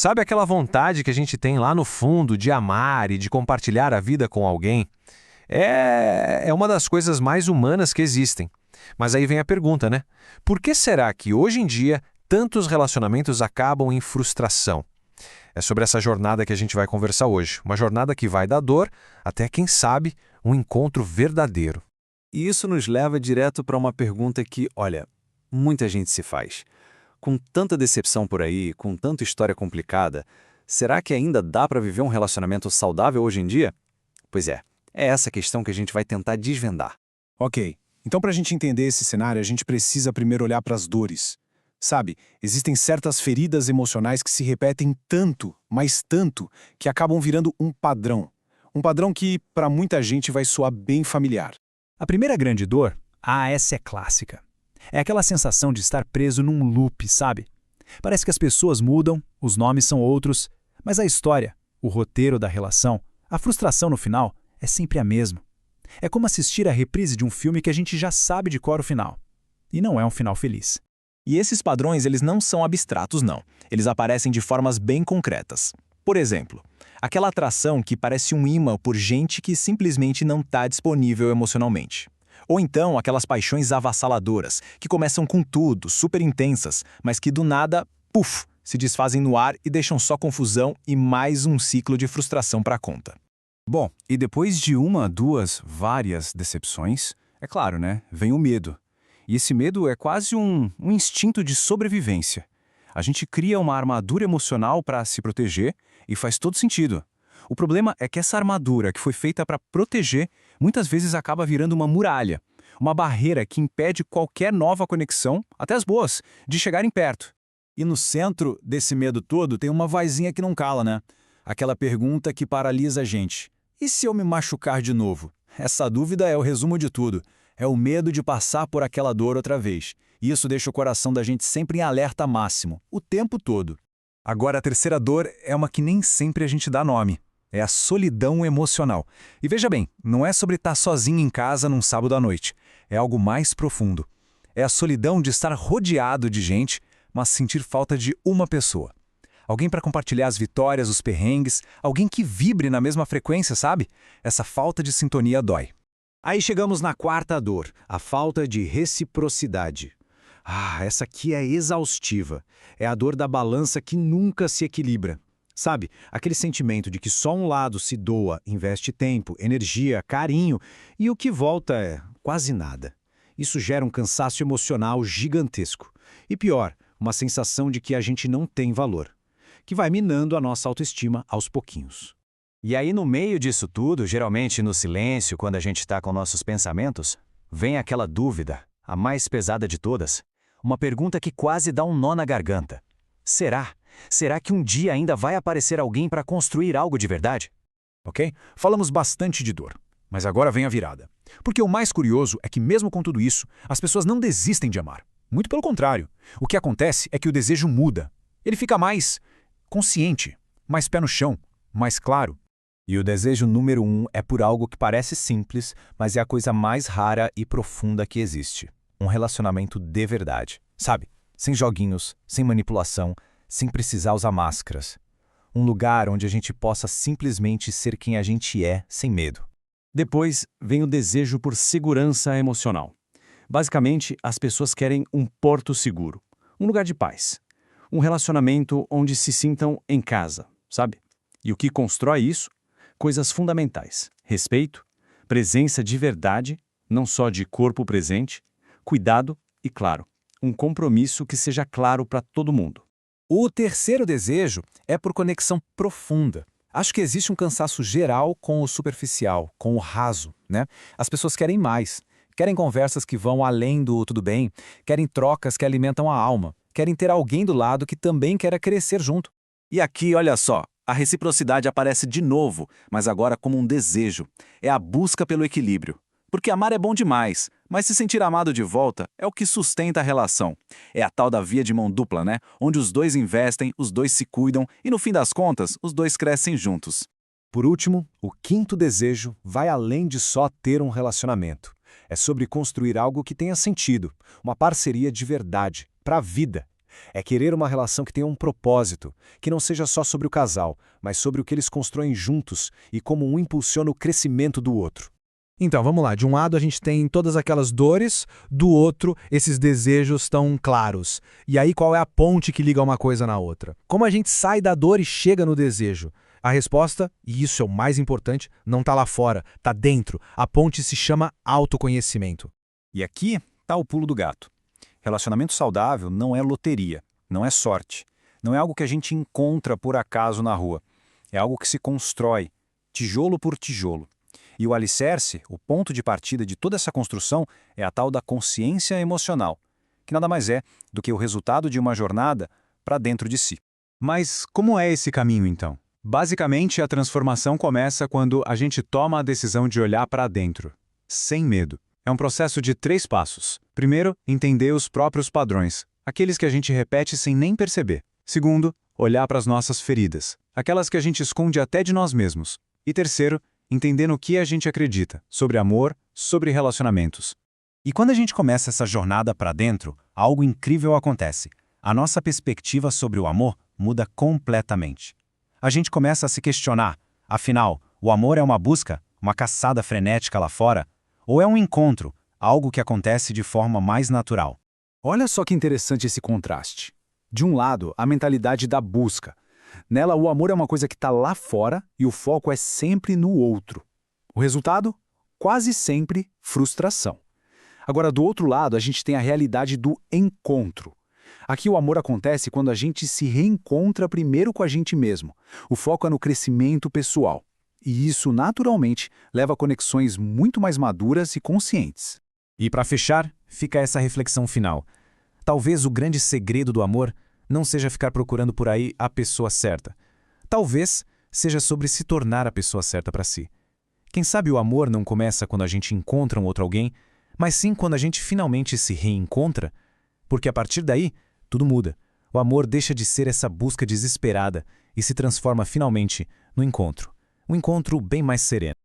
Sabe aquela vontade que a gente tem lá no fundo de amar e de compartilhar a vida com alguém? É uma das coisas mais humanas que existem. Mas aí vem a pergunta, né? Por que será que hoje em dia tantos relacionamentos acabam em frustração? É sobre essa jornada que a gente vai conversar hoje. Uma jornada que vai da dor até, quem sabe, um encontro verdadeiro. E isso nos leva direto para uma pergunta que, olha, muita gente se faz. Com tanta decepção por aí, com tanta história complicada, será que ainda dá para viver um relacionamento saudável hoje em dia? Pois é essa questão que a gente vai tentar desvendar. Ok, então para a gente entender esse cenário, a gente precisa primeiro olhar para as dores. Sabe, existem certas feridas emocionais que se repetem tanto, mas tanto, que acabam virando um padrão. Um padrão que, para muita gente, vai soar bem familiar. A primeira grande dor, essa é clássica. É aquela sensação de estar preso num loop, sabe? Parece que as pessoas mudam, os nomes são outros, mas a história, o roteiro da relação, a frustração no final é sempre a mesma. É como assistir a reprise de um filme que a gente já sabe de cor o final. E não é um final feliz. E esses padrões, eles não são abstratos, não. Eles aparecem de formas bem concretas. Por exemplo, aquela atração que parece um imã por gente que simplesmente não está disponível emocionalmente. Ou então aquelas paixões avassaladoras, que começam com tudo, super intensas, mas que do nada, puf, se desfazem no ar e deixam só confusão e mais um ciclo de frustração para a conta. Bom, e depois de uma, duas, várias decepções, é claro, né, vem o medo. E esse medo é quase um instinto de sobrevivência. A gente cria uma armadura emocional para se proteger e faz todo sentido. O problema é que essa armadura que foi feita para proteger, muitas vezes acaba virando uma muralha, uma barreira que impede qualquer nova conexão, até as boas, de chegarem perto. E no centro desse medo todo tem uma vozinha que não cala, né? Aquela pergunta que paralisa a gente. E se eu me machucar de novo? Essa dúvida é o resumo de tudo. É o medo de passar por aquela dor outra vez. E isso deixa o coração da gente sempre em alerta máximo, o tempo todo. Agora, a terceira dor é uma que nem sempre a gente dá nome. É a solidão emocional. E veja bem, não é sobre estar sozinho em casa num sábado à noite. É algo mais profundo. É a solidão de estar rodeado de gente, mas sentir falta de uma pessoa. Alguém para compartilhar as vitórias, os perrengues, alguém que vibre na mesma frequência, sabe? Essa falta de sintonia dói. Aí chegamos na quarta dor, a falta de reciprocidade. Essa aqui é exaustiva. É a dor da balança que nunca se equilibra. Sabe, aquele sentimento de que só um lado se doa, investe tempo, energia, carinho, e o que volta é quase nada. Isso gera um cansaço emocional gigantesco. E pior, uma sensação de que a gente não tem valor, que vai minando a nossa autoestima aos pouquinhos. E aí, no meio disso tudo, geralmente no silêncio, quando a gente está com nossos pensamentos, vem aquela dúvida, a mais pesada de todas, uma pergunta que quase dá um nó na garganta. Será? Será que um dia ainda vai aparecer alguém para construir algo de verdade? Ok? Falamos bastante de dor, mas agora vem a virada. Porque o mais curioso é que mesmo com tudo isso, as pessoas não desistem de amar. Muito pelo contrário. O que acontece é que o desejo muda. Ele fica mais consciente, mais pé no chão, mais claro. E o desejo número 1 é por algo que parece simples, mas é a coisa mais rara e profunda que existe. Um relacionamento de verdade. Sabe? Sem joguinhos, sem manipulação, sem precisar usar máscaras. Um lugar onde a gente possa simplesmente ser quem a gente é, sem medo. Depois vem o desejo por segurança emocional. Basicamente, as pessoas querem um porto seguro, um lugar de paz. Um relacionamento onde se sintam em casa, sabe? E o que constrói isso? Coisas fundamentais: respeito, presença de verdade, não só de corpo presente, cuidado e, claro, um compromisso que seja claro para todo mundo. O terceiro desejo é por conexão profunda. Acho que existe um cansaço geral com o superficial, com o raso, né? As pessoas querem mais. Querem conversas que vão além do tudo bem, querem trocas que alimentam a alma, querem ter alguém do lado que também quer crescer junto. E aqui, olha só, a reciprocidade aparece de novo, mas agora como um desejo. É a busca pelo equilíbrio. Porque amar é bom demais, mas se sentir amado de volta é o que sustenta a relação. É a tal da via de mão dupla, né? Onde os dois investem, os dois se cuidam e, no fim das contas, os dois crescem juntos. Por último, o quinto desejo vai além de só ter um relacionamento. É sobre construir algo que tenha sentido, uma parceria de verdade, para a vida. É querer uma relação que tenha um propósito, que não seja só sobre o casal, mas sobre o que eles constroem juntos e como um impulsiona o crescimento do outro. Então, vamos lá. De um lado, a gente tem todas aquelas dores, do outro, esses desejos tão claros. E aí, qual é a ponte que liga uma coisa na outra? Como a gente sai da dor e chega no desejo? A resposta, e isso é o mais importante, não está lá fora, está dentro. A ponte se chama autoconhecimento. E aqui está o pulo do gato. Relacionamento saudável não é loteria, não é sorte. Não é algo que a gente encontra por acaso na rua. É algo que se constrói, tijolo por tijolo. E o alicerce, o ponto de partida de toda essa construção, é a tal da consciência emocional, que nada mais é do que o resultado de uma jornada para dentro de si. Mas como é esse caminho, então? Basicamente, a transformação começa quando a gente toma a decisão de olhar para dentro, sem medo. É um processo de 3 passos. Primeiro, entender os próprios padrões, aqueles que a gente repete sem nem perceber. Segundo, olhar para as nossas feridas, aquelas que a gente esconde até de nós mesmos. E terceiro, entender no que a gente acredita, sobre amor, sobre relacionamentos. E quando a gente começa essa jornada para dentro, algo incrível acontece. A nossa perspectiva sobre o amor muda completamente. A gente começa a se questionar, afinal, o amor é uma busca, uma caçada frenética lá fora? Ou é um encontro, algo que acontece de forma mais natural? Olha só que interessante esse contraste. De um lado, a mentalidade da busca. Nela, o amor é uma coisa que está lá fora e o foco é sempre no outro. O resultado? Quase sempre frustração. Agora, do outro lado, a gente tem a realidade do encontro. Aqui o amor acontece quando a gente se reencontra primeiro com a gente mesmo. O foco é no crescimento pessoal. E isso, naturalmente, leva a conexões muito mais maduras e conscientes. E para fechar, fica essa reflexão final. Talvez o grande segredo do amor não seja ficar procurando por aí a pessoa certa. Talvez seja sobre se tornar a pessoa certa para si. Quem sabe o amor não começa quando a gente encontra um outro alguém, mas sim quando a gente finalmente se reencontra, porque a partir daí tudo muda. O amor deixa de ser essa busca desesperada e se transforma finalmente no encontro. Um encontro bem mais sereno.